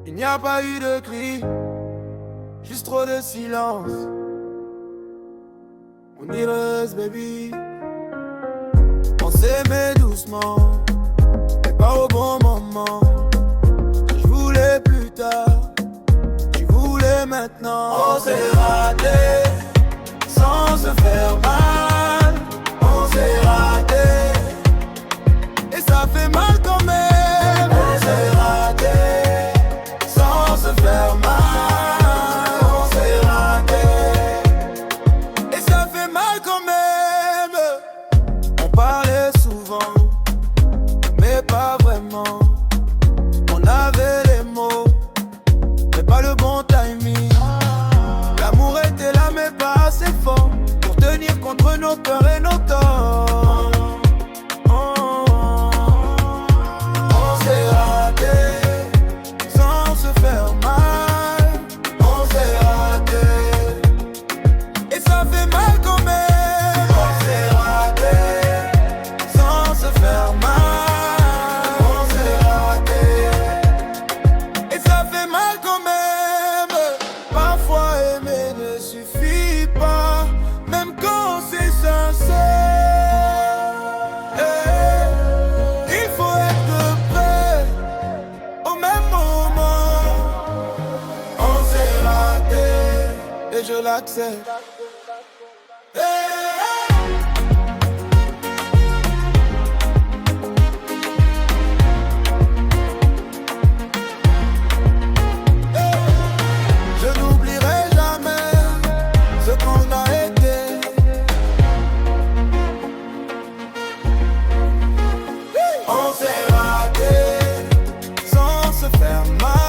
Il n'y a pas eu de cri, juste trop de silence. On irait, baby. On s'aimait doucement, mais pas au bon moment. Je voulais plus tard, tu voulais maintenant. On s'est raté, sans se faire mal. On s'est raté, et ça fait mal quand même. On s'est raté, sans se faire mal. On s'est raté, et ça fait mal quand même. On parlait souvent, mais pas vraiment. On avait les mots, mais pas le bon timing. L'amour était là mais pas assez fort pour tenir contre nos peurs et nos torts. On s'est raté, sans se faire mal. On s'est raté, et ça fait mal quand même. On s'est raté, sans se faire mal. On s'est raté, et ça fait mal quand même. Parfois aimer ne suffit pas, même quand c'est sincère. Il faut être prêt au même moment. On s'est raté, et je l'accepte. Je n'oublierai jamais ce qu'on a été. On s'est raté, sans se faire mal.